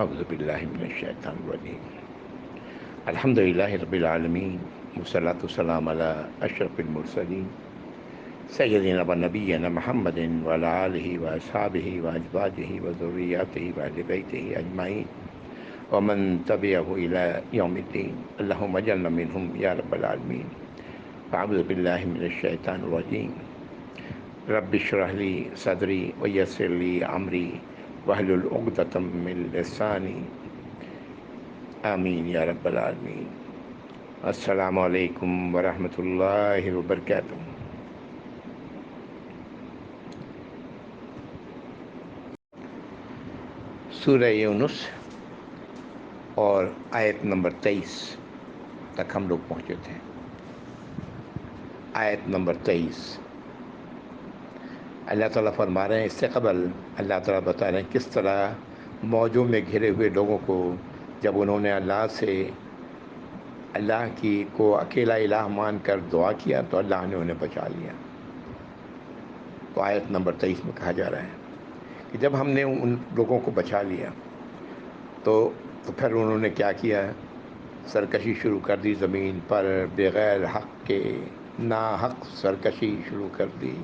اعوذ باللہ من الشیطان الرجیم الحمد للہ رب العالمین والصلاة والسلام علی اشرف المرسلین سیدنا و نبینا محمد وعلی آلہ واصحابہ وازواجہ وذریاتہ واہل بیتہ اجمعین ومن تبعہ الی یوم الدین اللہم اجعلنا منہم یا رب العالمین اعوذ باللہ من الشیطان الرجیم رب اشرح لی صدری ویسر لی امری واحلل عقدۃ من لسانی آمین یا رب العالمین۔ السلام علیکم ورحمۃ اللہ وبرکاتہ۔ سورہ یونس اور آیت نمبر 23 تک ہم لوگ پہنچے تھے۔ آیت نمبر 23 اللہ تعالیٰ فرما رہے ہیں، اس سے قبل اللہ تعالیٰ بتا رہے ہیں کس طرح موجوں میں گھرے ہوئے لوگوں کو جب انہوں نے اللہ کی کو اکیلا الہ مان کر دعا کیا تو اللہ نے انہیں بچا لیا۔ تو آیت نمبر 23 میں کہا جا رہا ہے کہ جب ہم نے ان لوگوں کو بچا لیا تو پھر انہوں نے کیا کیا؟ سرکشی شروع کر دی زمین پر، بغیر حق کے ناحق سرکشی شروع کر دی۔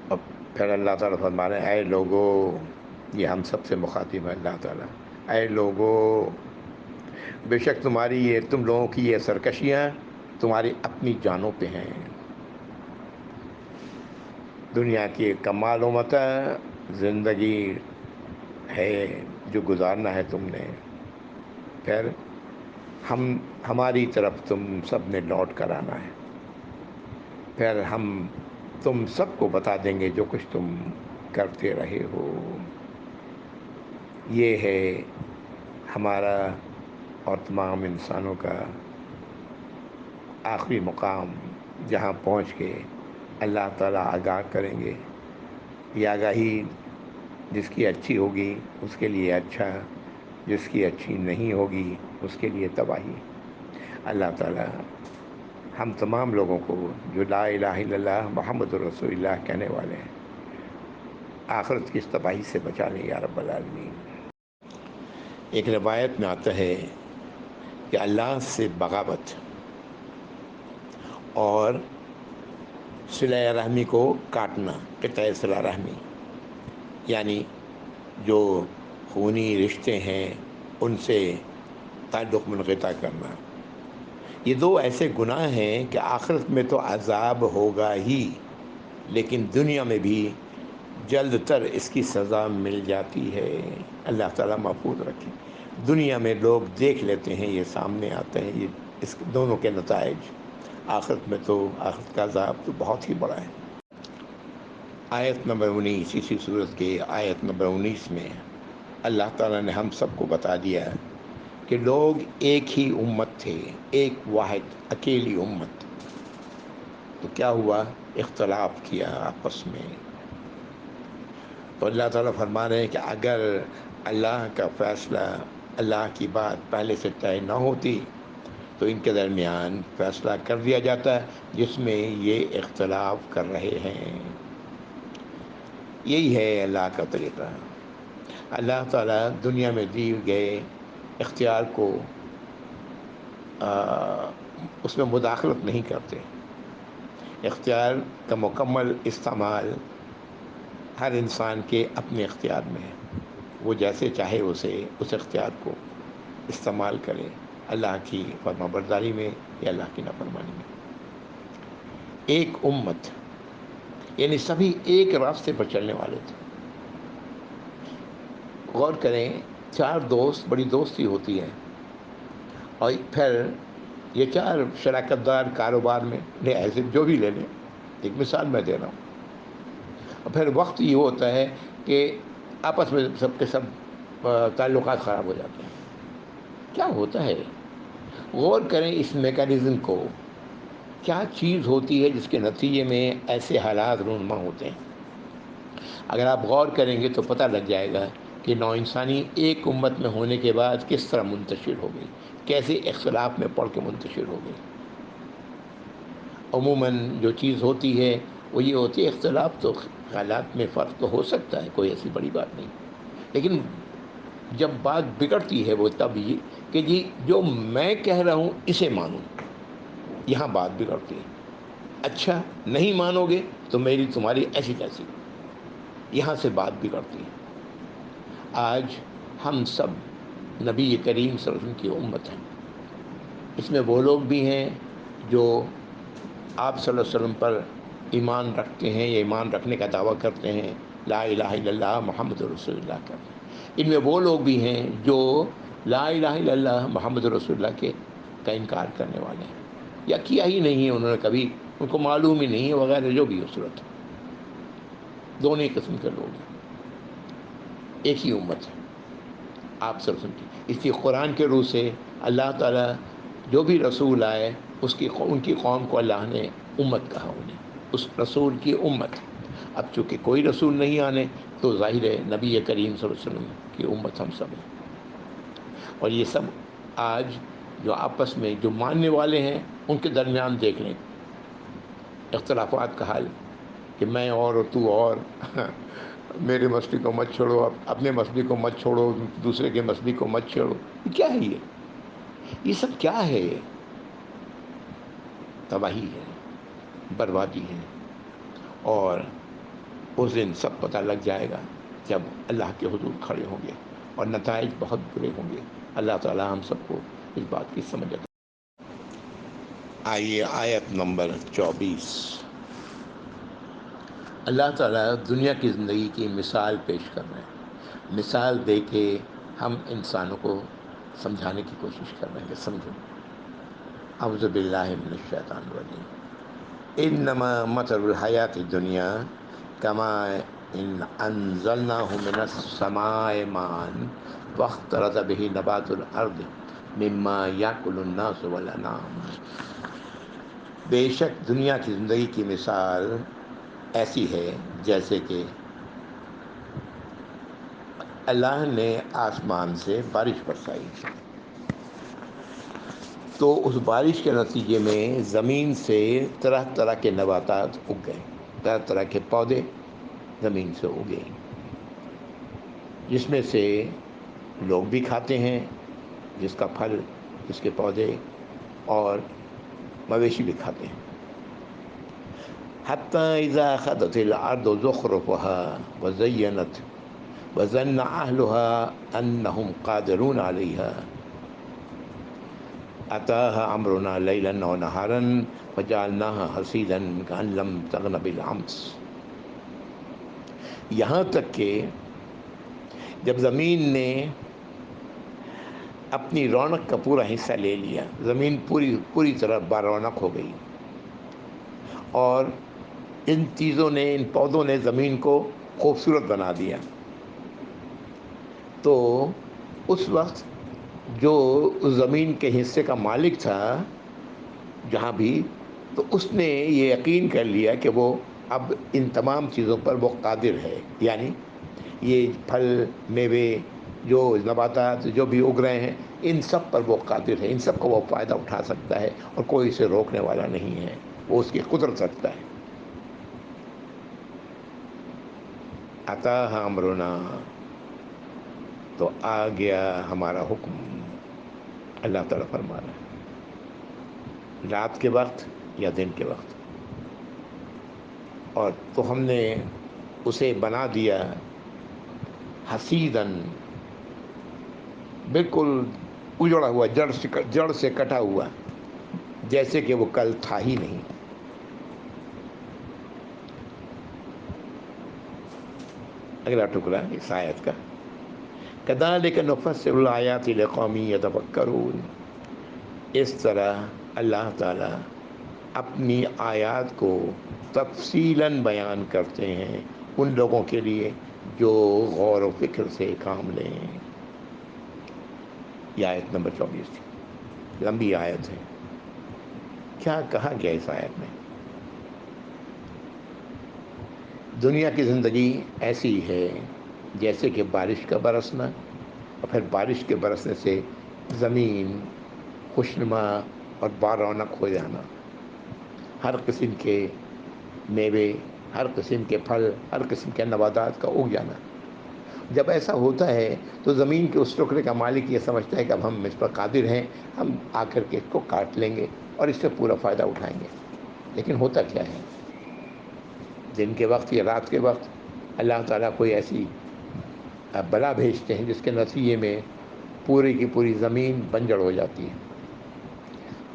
اور پھر اللہ تعالیٰ فرما رہے ہیں، اے لوگو، یہ ہم سب سے مخاطب ہے اللہ تعالیٰ، اے لوگو، بے شک تم لوگوں کی یہ سرکشیاں تمہاری اپنی جانوں پہ ہیں۔ دنیا کی کمال و متاع زندگی ہے جو گزارنا ہے تم نے، پھر ہماری طرف تم سب نے لوٹ کر آنا ہے، پھر ہم تم سب کو بتا دیں گے جو کچھ تم کرتے رہے ہو۔ یہ ہے ہمارا اور تمام انسانوں کا آخری مقام، جہاں پہنچ کے اللہ تعالیٰ آگاہ کریں گے۔ یہ آگاہی جس کی اچھی ہوگی اس کے لیے اچھا، جس کی اچھی نہیں ہوگی اس کے لیے تباہی۔ اللہ تعالیٰ ہم تمام لوگوں کو جو لا الہ الا اللہ محمد رسول اللہ کہنے والے ہیں، آخرت کی اس تباہی سے بچا لیں یا رب العالمین۔ ایک روایت میں آتا ہے کہ اللہ سے بغاوت اور صلہ رحمی کو کاٹنا، قطع صلہ رحمی یعنی جو خونی رشتے ہیں ان سے تعلق منقطع کرنا، یہ دو ایسے گناہ ہیں کہ آخرت میں تو عذاب ہوگا ہی، لیکن دنیا میں بھی جلد تر اس کی سزا مل جاتی ہے۔ اللہ تعالیٰ محفوظ رکھے۔ دنیا میں لوگ دیکھ لیتے ہیں، یہ سامنے آتے ہیں، یہ اس دونوں کے نتائج۔ آخرت میں تو آخرت کا عذاب تو بہت ہی بڑا ہے۔ آیت نمبر 19، اسی صورت کے آیت نمبر 19 میں اللہ تعالیٰ نے ہم سب کو بتا دیا کہ لوگ ایک ہی امت تھے، ایک واحد اکیلی امت، تو کیا ہوا؟ اختلاف کیا آپس میں۔ تو اللہ تعالیٰ فرما رہے ہیں کہ اگر اللہ کا فیصلہ، اللہ کی بات پہلے سے طے نہ ہوتی تو ان کے درمیان فیصلہ کر دیا جاتا جس میں یہ اختلاف کر رہے ہیں۔ یہی ہے اللہ کا طریقہ۔ اللہ تعالیٰ دنیا میں دیے گئے اختیار کو اس میں مداخلت نہیں کرتے۔ اختیار کا مکمل استعمال ہر انسان کے اپنے اختیار میں ہے، وہ جیسے چاہے اسے اس اختیار کو استعمال کرے، اللہ کی فرما برداری میں یا اللہ کی نافرمانی میں۔ ایک امت یعنی سبھی ایک راستے پر چلنے والے تھے۔ غور کریں، چار دوست، بڑی دوستی ہوتی ہے، اور پھر یہ چار شراکت دار کاروبار میں ایسے جو بھی لے لیں، ایک مثال میں دے رہا ہوں، اور پھر وقت یہ ہوتا ہے کہ آپس میں سب کے سب تعلقات خراب ہو جاتے ہیں۔ کیا ہوتا ہے؟ غور کریں اس میکانزم کو، کیا چیز ہوتی ہے جس کے نتیجے میں ایسے حالات رونما ہوتے ہیں؟ اگر آپ غور کریں گے تو پتہ لگ جائے گا کہ نوع انسانی ایک امت میں ہونے کے بعد کس طرح منتشر ہو گئی، کیسے اختلاف میں پڑھ کے منتشر ہو گئی۔ عموماً جو چیز ہوتی ہے وہ یہ ہوتی ہے، اختلاف تو حالات میں فرق تو ہو سکتا ہے، کوئی ایسی بڑی بات نہیں، لیکن جب بات بگڑتی ہے وہ تب یہ کہ جی جو میں کہہ رہا ہوں اسے مانوں، یہاں بات بگڑتی ہے. اچھا نہیں مانو گے تو میری تمہاری ایسی تیسی، یہاں سے بات بگڑتی ہے. آج ہم سب نبی کریم صلی اللہ علیہ وسلم کی امت ہیں. اس میں وہ لوگ بھی ہیں جو آپ صلی اللہ علیہ وسلم پر ایمان رکھتے ہیں یا ایمان رکھنے کا دعویٰ کرتے ہیں، لا الہ الا اللہ محمد رسول اللہ کرتے ہیں. ان میں وہ لوگ بھی ہیں جو لا الہ الا اللہ محمد رسول اللہ کا انکار کرنے والے ہیں، یا کیا ہی نہیں ہے انہوں نے کبھی، ان کو معلوم ہی نہیں ہے وغیرہ، جو بھی ہو صورت. دونوں ہی قسم کے لوگ ہیں، ایک ہی امت ہے آپ صلی اللہ علیہ وسلم کی. اس لیے قرآن کے روح سے اللہ تعالیٰ جو بھی رسول آئے ان کی قوم کو اللہ نے امت کہا، انہیں اس رسول کی امت. اب چونکہ کوئی رسول نہیں آنے تو ظاہر ہے نبی کریم صلی اللہ علیہ وسلم کی امت ہم سب ہیں. اور یہ سب آج جو آپس میں جو ماننے والے ہیں ان کے درمیان دیکھ لیں اختلافات کا حال، کہ میں اور تو اور میرے مسئلے کو مت چھوڑو، اپنے مسئلے کو مت چھوڑو، دوسرے کے مسئلے کو مت چھوڑو. یہ کیا ہے؟ یہ سب کیا ہے؟ تباہی ہے، بربادی ہے. اور اس دن سب پتہ لگ جائے گا جب اللہ کے حضور کھڑے ہوں گے، اور نتائج بہت برے ہوں گے. اللہ تعالی ہم سب کو اس بات کی سمجھ آتا. آئیے آیت نمبر 24. اللہ تعالیٰ دنیا کی زندگی کی مثال پیش کر رہے ہیں. مثال دے کے ہم انسانوں کو سمجھانے کی کوشش کر رہے ہیں کہ سمجھو. اعوذ باللہ من الشیطان الرجیم. انما مثل الحیات الدنیا کماء ان انزلناه من السماء ماء فاختلط به نبات الارض مما یاکل الناس والانعام. بے شک دنیا کی زندگی کی مثال ایسی ہے جیسے کہ اللہ نے آسمان سے بارش برسائی، تو اس بارش کے نتیجے میں زمین سے طرح طرح کے نباتات اگ گئے، طرح طرح کے پودے زمین سے اگے، جس میں سے لوگ بھی کھاتے ہیں، جس کا پھل، جس کے پودے، اور مویشی بھی کھاتے ہیں. حتی اذا اخذت الارض زخرفها وزینت وظن اهلها انهم قادرون علیها اتاها امرنا لیلا ونہارا فجعلناها حصیدا کأن لم تغن بالامس. یہاں تک کہ جب زمین نے اپنی رونق کا پورا حصہ لے لیا، زمین پوری طرح بارونق ہو گئی، اور ان چیزوں نے، ان پودوں نے زمین کو خوبصورت بنا دیا، تو اس وقت جو اس زمین کے حصے کا مالک تھا جہاں بھی، تو اس نے یہ یقین کر لیا کہ وہ اب ان تمام چیزوں پر وہ قادر ہے. یعنی یہ پھل، میوے، جو نباتات جو بھی اگ رہے ہیں، ان سب پر وہ قادر ہے، ان سب کو وہ فائدہ اٹھا سکتا ہے، اور کوئی اسے روکنے والا نہیں ہے، وہ اس کی قدرت رکھتا ہے. اتاها امرنا، تو آ گیا ہمارا حکم. اللہ تعالیٰ فرما رہا ہے رات کے وقت یا دن کے وقت، اور تو ہم نے اسے بنا دیا حصیداً، بالکل اجڑا ہوا، جڑ سے کٹا ہوا، جیسے کہ وہ کل تھا ہی نہیں. اگلا ٹکڑا اس آیت کا، کذالک نفصل الآیات لقوم یتفکرون. اس طرح اللہ تعالیٰ اپنی آیات کو تفصیلاً بیان کرتے ہیں ان لوگوں کے لیے جو غور و فکر سے کام لیں. یہ آیت نمبر 24 تھی، لمبی آیت ہے. کیا کہا گیا اس آیت میں؟ دنیا کی زندگی ایسی ہے جیسے کہ بارش کا برسنا، اور پھر بارش کے برسنے سے زمین خوشنما اور بارونق ہو جانا، ہر قسم کے میوے ہر قسم کے پھل، ہر قسم کے نباتات کا اگ جانا۔ جب ایسا ہوتا ہے تو زمین کے اس ٹکڑے کا مالک یہ سمجھتا ہے کہ اب ہم اس پر قادر ہیں، ہم آ کر کے اس کو کاٹ لیں گے اور اس سے پورا فائدہ اٹھائیں گے۔ لیکن ہوتا کیا ہے، دن کے وقت یا رات کے وقت اللہ تعالیٰ کوئی ایسی بلا بھیجتے ہیں جس کے نتیجے میں پوری کی پوری زمین بنجر ہو جاتی ہے،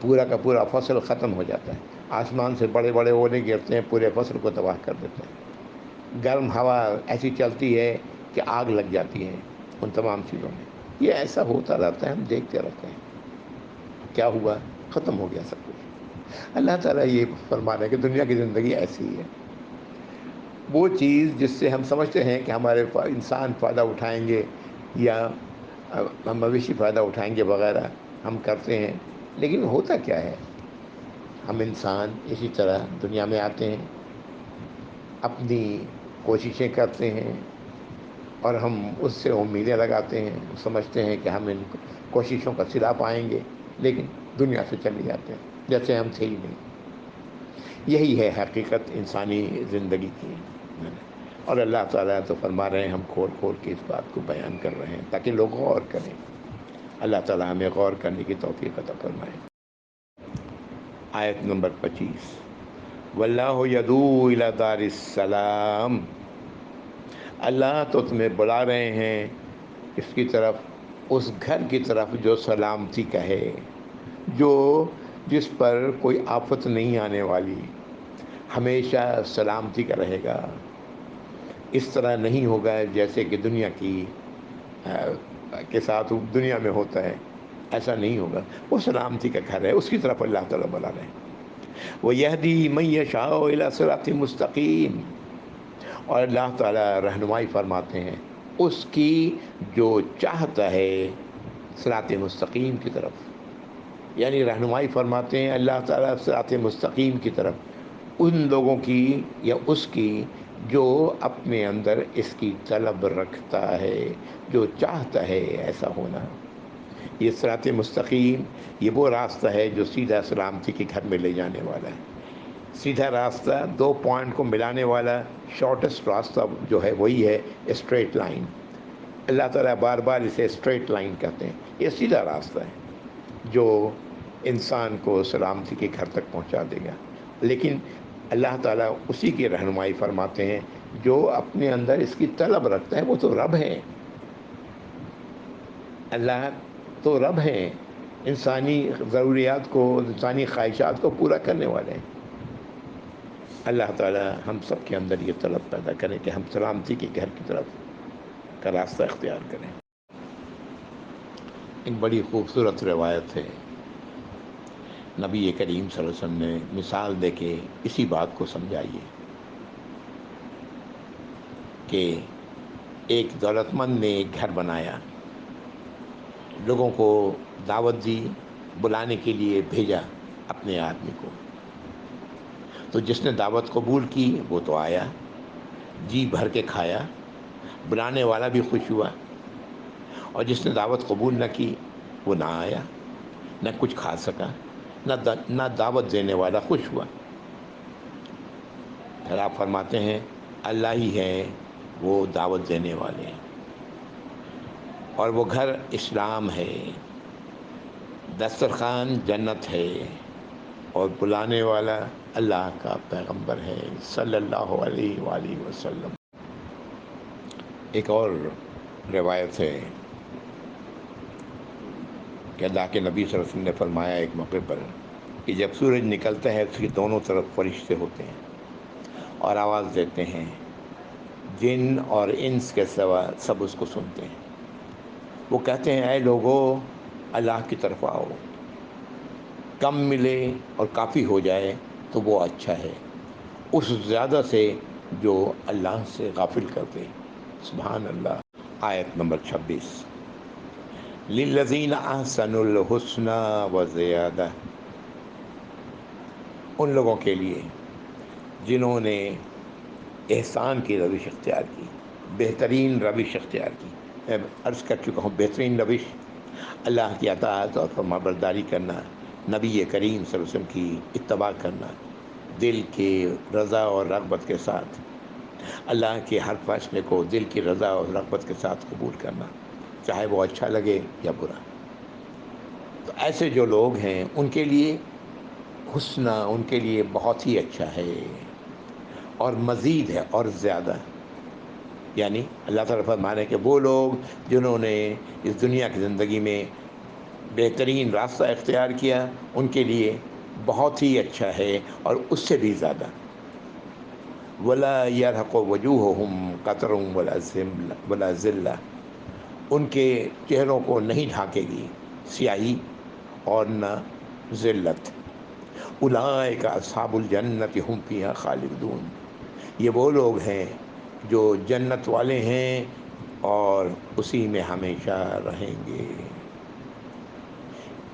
پورا کا پورا فصل ختم ہو جاتا ہے، آسمان سے بڑے بڑے اولے گرتے ہیں، پورے فصل کو تباہ کر دیتے ہیں، گرم ہوا ایسی چلتی ہے کہ آگ لگ جاتی ہے ان تمام چیزوں میں۔ یہ ایسا ہوتا رہتا ہے، ہم دیکھتے رہتے ہیں، کیا ہوا، ختم ہو گیا سب کچھ۔ اللہ تعالیٰ یہ فرما رہے ہیں کہ دنیا کی زندگی ایسی ہی ہے۔ وہ چیز جس سے ہم سمجھتے ہیں کہ ہمارے انسان فائدہ اٹھائیں گے یا ہم مویشی فائدہ اٹھائیں گے وغیرہ، ہم کرتے ہیں، لیکن ہوتا کیا ہے، ہم انسان اسی طرح دنیا میں آتے ہیں، اپنی کوششیں کرتے ہیں اور ہم اس سے امیدیں لگاتے ہیں، سمجھتے ہیں کہ ہم ان کوششوں کا صلہ پائیں گے، لیکن دنیا سے چلے جاتے ہیں جیسے ہم تھے ہی نہیں۔ یہی ہے حقیقت انسانی زندگی کی، اور اللہ تعالیٰ تو فرما رہے ہیں، ہم کھول کھول کے اس بات کو بیان کر رہے ہیں تاکہ لوگ غور کریں۔ اللہ تعالیٰ ہمیں غور کرنے کی توفیق عطا فرمائے۔ آیت نمبر 25، واللہ یدعو الی دار السلام، اللہ تو تمہیں بلا رہے ہیں اس کی طرف، اس گھر کی طرف جو سلامتی کا ہے، جس پر کوئی آفت نہیں آنے والی، ہمیشہ سلامتی کا رہے گا۔ اس طرح نہیں ہوگا جیسے کہ دنیا کے ساتھ دنیا میں ہوتا ہے، ایسا نہیں ہوگا۔ وہ سلامتی کا گھر ہے، اس کی طرف اللہ تعالیٰ بلا رہے ہیں۔ وَيَهْدِي مَن يَشَاءُ إِلَىٰ صِرَاطٍ مُسْتَقِيمٍ، اور اللہ تعالیٰ رہنمائی فرماتے ہیں اس کی جو چاہتا ہے صراط مستقیم کی طرف، یعنی رہنمائی فرماتے ہیں اللہ تعالیٰ صراط مستقیم کی طرف ان لوگوں کی یا اس کی جو اپنے اندر اس کی طلب رکھتا ہے، جو چاہتا ہے ایسا ہونا۔ یہ صراط مستقیم، یہ وہ راستہ ہے جو سیدھا سلامتی کے گھر میں لے جانے والا ہے۔ سیدھا راستہ، دو پوائنٹ کو ملانے والا شارٹیسٹ راستہ جو ہے وہی ہے اسٹریٹ لائن۔ اللہ تعالیٰ بار بار اسے اسٹریٹ لائن کہتے ہیں۔ یہ سیدھا راستہ ہے جو انسان کو سلامتی کے گھر تک پہنچا دے گا، لیکن اللہ تعالیٰ اسی کی رہنمائی فرماتے ہیں جو اپنے اندر اس کی طلب رکھتا ہے۔ وہ تو رب ہے، اللہ تو رب ہیں، انسانی ضروریات کو، انسانی خواہشات کو پورا کرنے والے ہیں۔ اللہ تعالیٰ ہم سب کے اندر یہ طلب پیدا کریں کہ ہم سلامتی کے گھر کی طرف کا راستہ اختیار کریں۔ ایک بڑی خوبصورت روایت ہے، نبی کریم صلی اللہ علیہ وسلم نے مثال دے کے اسی بات کو سمجھائی ہے کہ ایک دولت مند نے ایک گھر بنایا، لوگوں کو دعوت دی، بلانے کے لیے بھیجا اپنے آدمی کو، تو جس نے دعوت قبول کی وہ تو آیا، جی بھر کے کھایا، بلانے والا بھی خوش ہوا، اور جس نے دعوت قبول نہ کی وہ نہ آیا، نہ کچھ کھا سکا، نہ دعوت دینے والا خوش ہوا۔ پھر آپ فرماتے ہیں اللہ ہی ہے وہ دعوت دینے والے ہیں، اور وہ گھر اسلام ہے، دسترخوان جنت ہے، اور بلانے والا اللہ کا پیغمبر ہے صلی اللہ علیہ وآلہ وسلم۔ ایک اور روایت ہے کہ اللہ کے نبی صلی اللہ علیہ وسلم نے فرمایا ایک موقع پر کہ جب سورج نکلتا ہے اس کی دونوں طرف فرشتے ہوتے ہیں اور آواز دیتے ہیں، جن اور انس کے سوا سب اس کو سنتے ہیں۔ وہ کہتے ہیں اے لوگو اللہ کی طرف آؤ، کم ملے اور کافی ہو جائے تو وہ اچھا ہے، اس زیادہ سے جو اللہ سے غافل کر دے۔ سبحان اللہ۔ آیت نمبر 26، للذین احسنوا الحسنی وزیادہ، ان لوگوں کے لیے جنہوں نے احسان کی روش اختیار کی، بہترین روش اختیار کی۔ میں عرض کر چکا ہوں بہترین روش اللہ کی اطاعت اور فرمانبرداری کرنا، نبی کریم صلی اللہ علیہ وسلم کی اتباع کرنا، دل کی رضا اور رغبت کے ساتھ اللہ کے ہر فیصلے کو دل کی رضا اور رغبت کے ساتھ قبول کرنا، چاہے وہ اچھا لگے یا برا۔ تو ایسے جو لوگ ہیں ان کے لیے حسنہ، ان کے لیے بہت ہی اچھا ہے، اور مزید ہے اور زیادہ۔ یعنی اللہ تعالیٰ فرمانے کہ وہ لوگ جنہوں نے اس دنیا کی زندگی میں بہترین راستہ اختیار کیا، ان کے لیے بہت ہی اچھا ہے اور اس سے بھی زیادہ۔ وَلَا يَرْهَقُ وُجُوهَهُمْ قَتْرٌ وَلَا ذِلَّةٌ، ان کے چہروں کو نہیں ڈھانکے گی سیاہی اور نہ ذلت۔ اولئک اصحاب الجنۃ ھم فیھا خالدون، یہ وہ لوگ ہیں جو جنت والے ہیں اور اسی میں ہمیشہ رہیں گے۔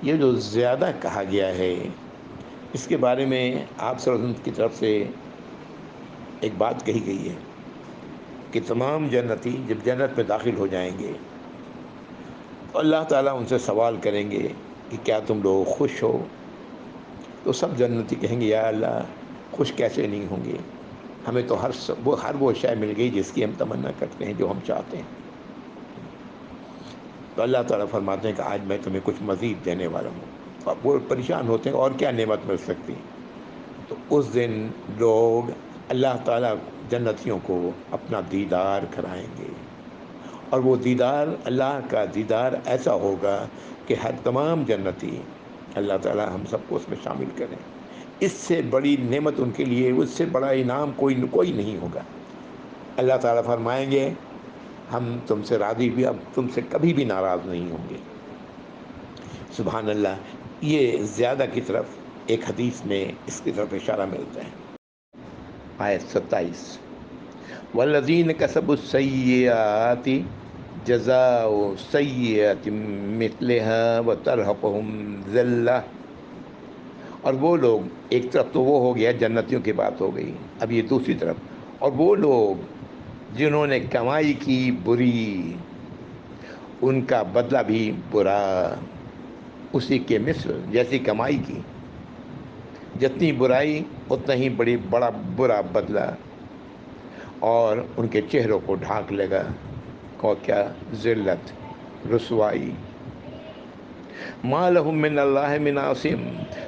یہ جو زیادہ کہا گیا ہے، اس کے بارے میں آپ صلی اللہ علیہ وسلم کی طرف سے ایک بات کہی گئی ہے کہ تمام جنتی جب جنت میں داخل ہو جائیں گے تو اللہ تعالیٰ ان سے سوال کریں گے کہ کیا تم لوگ خوش ہو؟ تو سب جنتی کہیں گے یا اللہ خوش کیسے نہیں ہوں گے، ہمیں تو ہر وہ شے مل گئی جس کی ہم تمنا کرتے ہیں، جو ہم چاہتے ہیں۔ تو اللہ تعالیٰ فرماتے ہیں کہ آج میں تمہیں کچھ مزید دینے والا ہوں۔ اب وہ پریشان ہوتے ہیں اور کیا نعمت مل سکتی۔ تو اس دن لوگ اللہ تعالیٰ جنتیوں کو اپنا دیدار کرائیں گے، اور وہ دیدار اللہ کا دیدار ایسا ہوگا کہ ہر تمام جنتی، اللہ تعالیٰ ہم سب کو اس میں شامل کریں۔ اس سے بڑی نعمت ان کے لیے، اس سے بڑا انعام کوئی نہیں ہوگا۔ اللہ تعالیٰ فرمائیں گے ہم تم سے راضی بھی، اب تم سے کبھی بھی ناراض نہیں ہوں گے۔ سبحان اللہ۔ یہ زیادہ کی طرف ایک حدیث میں اس کی طرف اشارہ ملتا ہے۔ آیت 27، والذین کسبوا السیئات جزاء سیئۃ مثلها وترہقہم ذلہ۔ اور وہ لوگ، ایک طرف تو وہ ہو گیا جنتیوں کی بات ہو گئی، اب یہ دوسری طرف، اور وہ لوگ جنہوں نے کمائی کی بری، ان کا بدلہ بھی برا، اسی کے مثل، جیسی کمائی کی جتنی برائی اتنا ہی بڑا برا بدلہ، اور ان کے چہروں کو ڈھانک لے گا اور کیا؟ ذلت، رسوائی۔ ما لہم من اللہ من عاصم،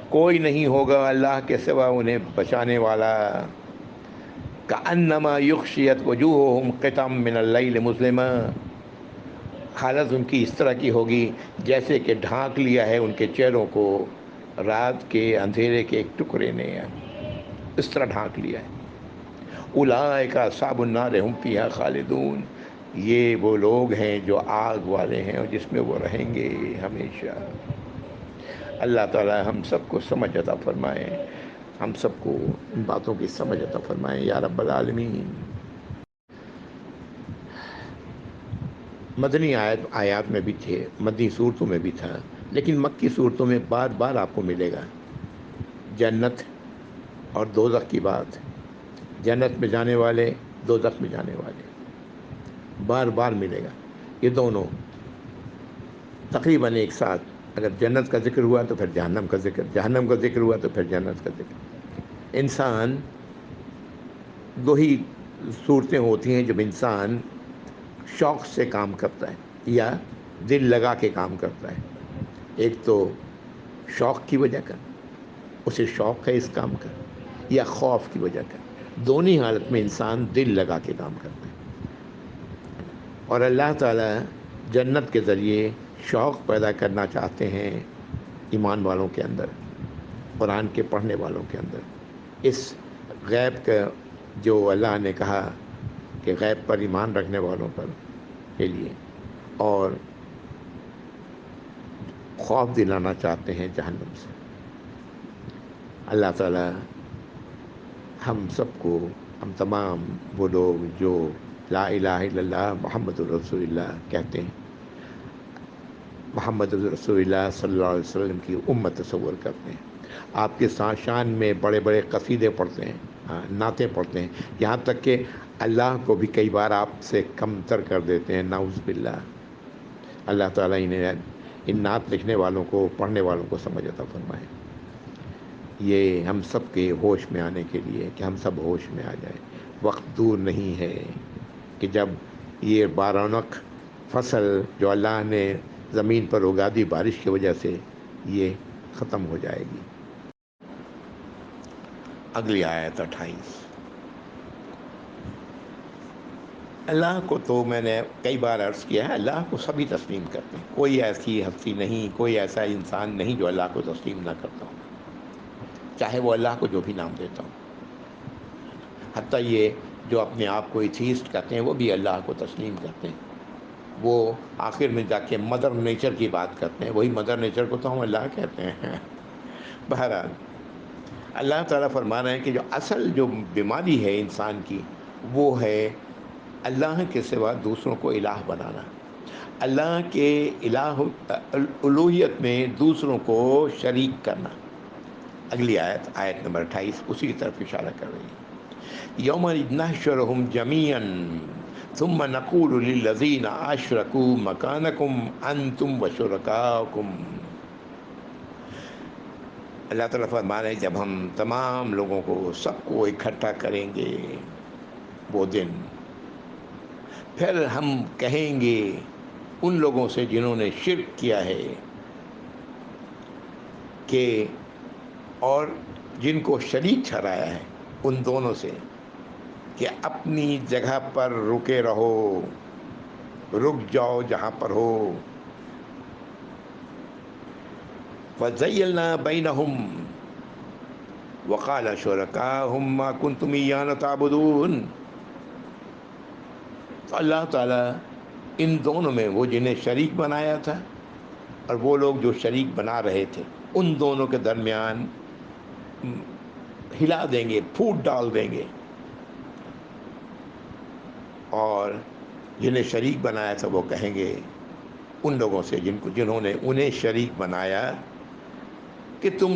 کوئی نہیں ہوگا اللہ کے سوا انہیں بچانے والا۔ کأنما یغشیت وجوہہم قطعا من اللیل مظلما، حالت ان کی اس طرح کی ہوگی جیسے کہ ڈھانک لیا ہے ان کے چہروں کو رات کے اندھیرے کے ایک ٹکڑے نے، اس طرح ڈھانک لیا ہے۔ اولئک اصحاب النار ھم فیھا خالدون، یہ وہ لوگ ہیں جو آگ والے ہیں اور جس میں وہ رہیں گے ہمیشہ۔ اللہ تعالی ہم سب کو سمجھ عطا فرمائے، ہم سب کو ان باتوں کی سمجھ عطا فرمائے یا رب العالمین۔ مدنی آیات میں بھی تھے، مدنی صورتوں میں بھی تھا، لیکن مکی صورتوں میں بار بار آپ کو ملے گا جنت اور دوزخ کی بات، جنت میں جانے والے، دوزخ میں جانے والے، بار بار ملے گا۔ یہ دونوں تقریباً ایک ساتھ، اگر جنت کا ذکر ہوا تو پھر جہنم کا ذکر، جہنم کا ذکر ہوا تو پھر جنت کا ذکر۔ انسان دو ہی صورتیں ہوتی ہیں جب انسان شوق سے کام کرتا ہے یا دل لگا کے کام کرتا ہے۔ ایک تو شوق کی وجہ کا، اسے شوق ہے اس کام کا، یا خوف کی وجہ کا۔ دونوں حالت میں انسان دل لگا کے کام کرتا ہے، اور اللہ تعالیٰ جنت کے ذریعے شوق پیدا کرنا چاہتے ہیں ایمان والوں کے اندر، قرآن کے پڑھنے والوں کے اندر، اس غیب کا جو اللہ نے کہا کہ غیب پر ایمان رکھنے والوں پر کے لیے، اور خوف دلانا چاہتے ہیں جہنم سے۔ اللہ تعالیٰ ہم سب کو، ہم تمام وہ لوگ جو لا الہ الا اللہ محمد الرسول اللہ کہتے ہیں، محمد رسول اللہ صلی اللہ علیہ وسلم کی امت تصور کرتے ہیں، آپ کے شان میں بڑے بڑے قصیدے پڑھتے ہیں، نعتیں پڑھتے ہیں، یہاں تک کہ اللہ کو بھی کئی بار آپ سے کم تر کر دیتے ہیں، نعوذ باللہ۔ اللہ تعالیٰ انہیں، ان نعت لکھنے والوں کو، پڑھنے والوں کو سمجھ عطا فرمائے۔ یہ ہم سب کے ہوش میں آنے کے لیے کہ ہم سب ہوش میں آ جائیں. وقت دور نہیں ہے کہ جب یہ بارونق فصل جو اللہ نے زمین پر اگا دی بارش کی وجہ سے یہ ختم ہو جائے گی. اگلی آیت 28. اللہ کو تو میں نے کئی بار عرض کیا ہے، اللہ کو سبھی تسلیم کرتے ہیں. کوئی ایسی ہستی نہیں، کوئی ایسا انسان نہیں جو اللہ کو تسلیم نہ کرتا ہو، چاہے وہ اللہ کو جو بھی نام دیتا ہو. حتیٰ یہ جو اپنے آپ کو ایتھیسٹ کہتے ہیں وہ بھی اللہ کو تسلیم کرتے ہیں. وہ آخر میں جا کے مدر نیچر کی بات کرتے ہیں، وہی مدر نیچر کو تو ہم اللہ کہتے ہیں. بہرحال اللہ تعالیٰ فرما رہے ہیں کہ جو اصل جو بیماری ہے انسان کی وہ ہے اللہ کے سوا دوسروں کو الہ بنانا، اللہ کے الوہیت میں دوسروں کو شریک کرنا. اگلی آیت، آیت نمبر 28 اسی کی طرف اشارہ کر رہی ہے. یوم نحشرہم جمیعا ثم نقول للذین اشرکوا مکانکم انتم وشرکاؤکم. اللہ تعالیٰ فرما رہے ہیں جب ہم تمام لوگوں کو سب کو اکٹھا کریں گے وہ دن، پھر ہم کہیں گے ان لوگوں سے جنہوں نے شرک کیا ہے کہ اور جن کو شریک ٹھہرایا ہے ان دونوں سے کہ اپنی جگہ پر رکے رہو، رک جاؤ جہاں پر ہو. فَزَيَّلْنَا بَيْنَهُمْ وَقَالَ شُرَكَاؤُهُم مَّا كُنتُمْ إِيَّانَا تَعْبُدُونَ. تو اللہ تعالیٰ ان دونوں میں، وہ جنہیں شریک بنایا تھا اور وہ لوگ جو شریک بنا رہے تھے، ان دونوں کے درمیان ہلا دیں گے، پھوٹ ڈال دیں گے. اور جنہیں شریک بنایا تھا وہ کہیں گے ان لوگوں سے جنہوں نے انہیں شریک بنایا کہ تم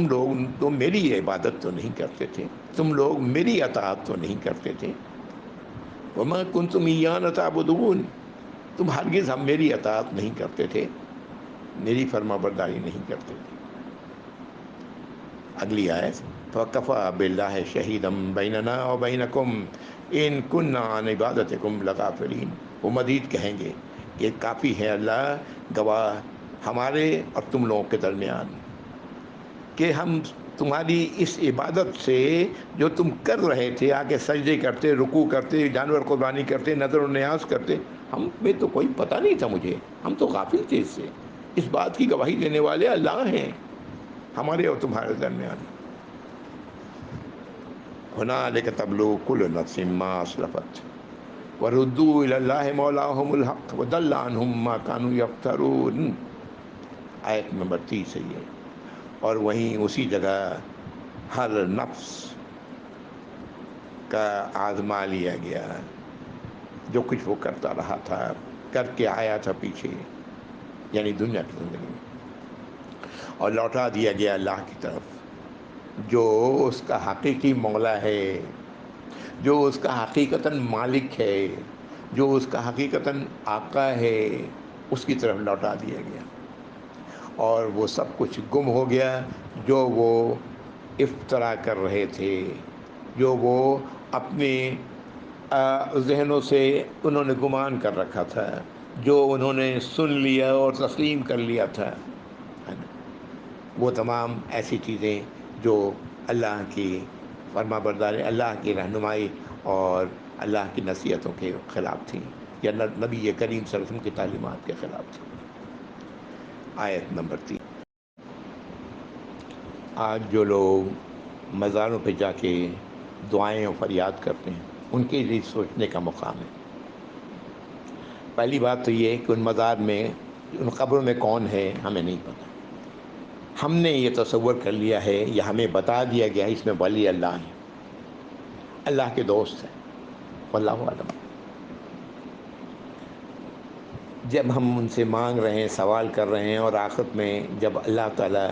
لوگ تو میری عبادت تو نہیں کرتے تھے، تم لوگ میری اطاعت تو نہیں کرتے تھے. وما کنتم ایانا تعبدون، تم ہرگز ہم میری اطاعت نہیں کرتے تھے، میری فرما برداری نہیں کرتے تھے. اگلی آیت، فَكَفَىٰ بِاللَّهِ شَهِيدًا بَيْنَنَا وَبَيْنَكُمْ إِن كُنَّا عَنْ عِبَادَتِكُمْ لَغَافِلِينَ. وہ مزید کہیں گے کہ کافی ہے اللہ گواہ ہمارے اور تم لوگوں کے درمیان کہ ہم تمہاری اس عبادت سے جو تم کر رہے تھے، آ کے سجدے کرتے، رکوع کرتے، جانور قربانی کرتے، نذر و نیاز کرتے، ہم میں تو کوئی پتہ نہیں تھا مجھے، ہم تو غافل تھے اس سے. اس بات کی گواہی دینے والے اللہ ہیں ہمارے اور تمہارے درمیان. هُنَالِكَ تَبْلُو كُلُّ نَفْسٍ مَّا أَسْلَفَتْ وَرُدُّوا إِلَى اللَّهِ مَوْلَاهُمُ الْحَقِّ وَضَلَّ عَنْهُم مَّا كَانُوا يَفْتَرُونَ. آیت نمبر 30 ہے یہ. اور وہیں اسی جگہ ہر نفس کا آزما لیا گیا جو کچھ وہ کرتا رہا تھا، کر کے آیا تھا پیچھے، یعنی دنیا کی زندگی میں، اور لوٹا دیا گیا اللہ کی طرف جو اس کا حقیقی مولا ہے، جو اس کا حقیقتاً مالک ہے، جو اس کا حقیقتاً آقا ہے، اس کی طرف لوٹا دیا گیا. اور وہ سب کچھ گم ہو گیا جو وہ افترا کر رہے تھے، جو وہ اپنے ذہنوں سے انہوں نے گمان کر رکھا تھا، جو انہوں نے سن لیا اور تسلیم کر لیا تھا. وہ تمام ایسی چیزیں جو اللہ کی فرما برداری، اللہ کی رہنمائی اور اللہ کی نصیحتوں کے خلاف تھیں، یا نبی کریم صلی اللہ علیہ وسلم کی تعلیمات کے خلاف تھیں. آیت نمبر 3. آج جو لوگ مزاروں پہ جا کے دعائیں و فریاد کرتے ہیں ان کے لیے سوچنے کا مقام ہے. پہلی بات تو یہ ہے کہ ان مزار میں، ان قبروں میں کون ہے ہمیں نہیں پتہ. ہم نے یہ تصور کر لیا ہے یا ہمیں بتا دیا گیا ہے اس میں ولی اللہ ہے، اللہ کے دوست ہیں، واللہ اعلم. جب ہم ان سے مانگ رہے ہیں، سوال کر رہے ہیں، اور آخرت میں جب اللہ تعالیٰ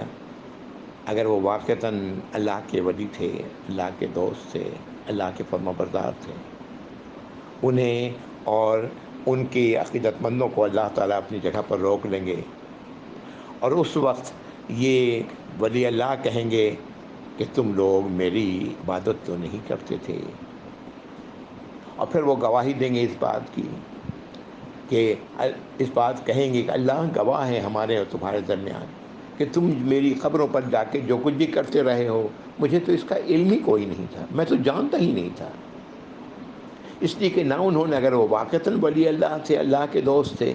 اگر وہ واقعتاً اللہ کے ولی تھے، اللہ کے دوست تھے، اللہ کے فرما بردار تھے، انہیں اور ان کی عقیدت مندوں کو اللہ تعالیٰ اپنی جگہ پر روک لیں گے. اور اس وقت یہ ولی اللہ کہیں گے کہ تم لوگ میری عبادت تو نہیں کرتے تھے، اور پھر وہ گواہی دیں گے اس بات کی کہ اس بات کہیں گے کہ اللہ گواہ ہے ہمارے اور تمہارے درمیان کہ تم میری خبروں پر جا کے جو کچھ بھی کرتے رہے ہو، مجھے تو اس کا علم ہی کوئی نہیں تھا، میں تو جانتا ہی نہیں تھا۔ اس لیے کہ نہ انہوں نے، اگر وہ واقعتاً ولی اللہ تھے، اللہ کے دوست تھے،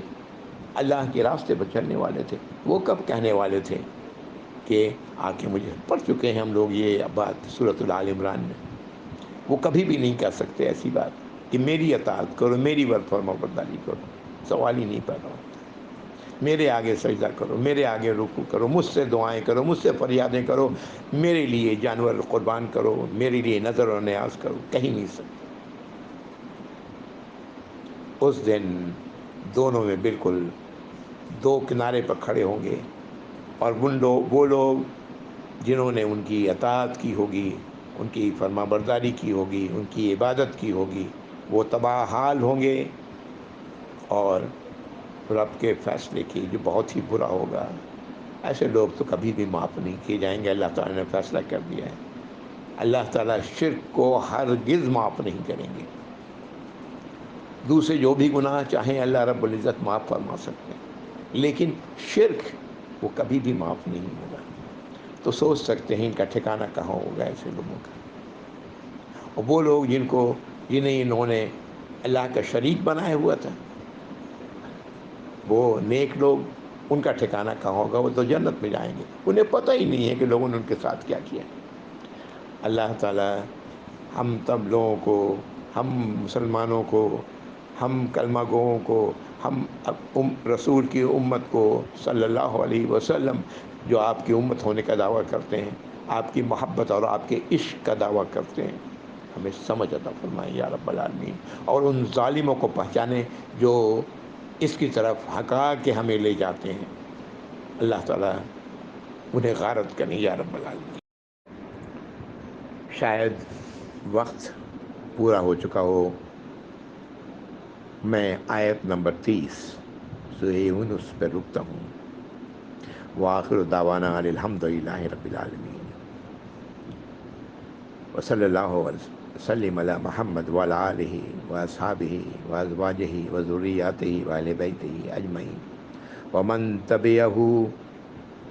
اللہ کے راستے پر چلنے والے تھے، وہ کب کہنے والے تھے کہ آ کے مجھے پڑھ چکے ہیں ہم لوگ یہ بات سورۃ آل عمران میں، وہ کبھی بھی نہیں کہہ سکتے ایسی بات کہ میری اطاعت کرو، میری فرما برداری کرو، سوال ہی نہیں پیدا ہوتا۔ میرے آگے سجدہ کرو، میرے آگے رکوع کرو، مجھ سے دعائیں کرو، مجھ سے فریادیں کرو، میرے لیے جانور قربان کرو، میرے لیے نظر و نیاز کرو، کہیں نہیں سکتے۔ اس دن دونوں میں بالکل دو کنارے پر کھڑے ہوں گے، اور وہ لوگ جنہوں نے ان کی اطاعت کی ہوگی، ان کی فرما برداری کی ہوگی، ان کی عبادت کی ہوگی، وہ تباہ حال ہوں گے، اور رب کے فیصلے کی جو بہت ہی برا ہوگا۔ ایسے لوگ تو کبھی بھی معاف نہیں کیے جائیں گے، اللہ تعالیٰ نے فیصلہ کر دیا ہے۔ اللہ تعالیٰ شرک کو ہرگز معاف نہیں کریں گے۔ دوسرے جو بھی گناہ چاہیں اللہ رب العزت معاف فرما سکتے ہیں، لیکن شرک وہ کبھی بھی معاف نہیں ہوگا۔ تو سوچ سکتے ہیں ان کا ٹھکانہ کہاں ہوگا ایسے لوگوں کا۔ اور وہ لوگ جنہیں انہوں نے اللہ کا شریک بنایا ہوا تھا، وہ نیک لوگ، ان کا ٹھکانہ کہاں ہوگا؟ وہ تو جنت میں جائیں گے، انہیں پتہ ہی نہیں ہے کہ لوگوں نے ان کے ساتھ کیا کیا۔ اللہ تعالیٰ ہم تب لوگوں کو، ہم مسلمانوں کو، ہم کلمہ گوؤں کو، ہم رسول کی امت کو صلی اللہ علیہ وسلم، جو آپ کی امت ہونے کا دعویٰ کرتے ہیں، آپ کی محبت اور آپ کے عشق کا دعویٰ کرتے ہیں، ہمیں سمجھ عطا فرمائیں یا رب العالمین، اور ان ظالموں کو پہچانے جو اس کی طرف ہکا کے ہمیں لے جاتے ہیں۔ اللہ تعالیٰ انہیں غارت کریں یا رب العالمین۔ شاید وقت پورا ہو چکا ہو، میں آیت نمبر 30 سورہ یونس پر رکتا ہوں۔ وآخر دعوانا ان الحمد للہ رب العالمین، وصلی اللہ وسلم علی محمد وعلی آلہ واصحابہ وازواجہ وذریاتہ واہل بیتہ اجمعین ومن تبعہ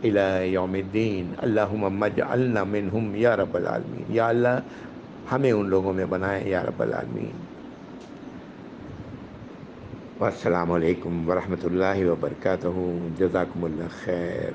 الی یوم الدین۔ اللہم اجعلنا منہم یا رب العالمین، یا اللہ ہمیں ان لوگوں میں بنائے یا رب العالمین۔ والسلام علیکم ورحمۃ اللہ وبرکاتہ۔ جزاکم اللہ خیر۔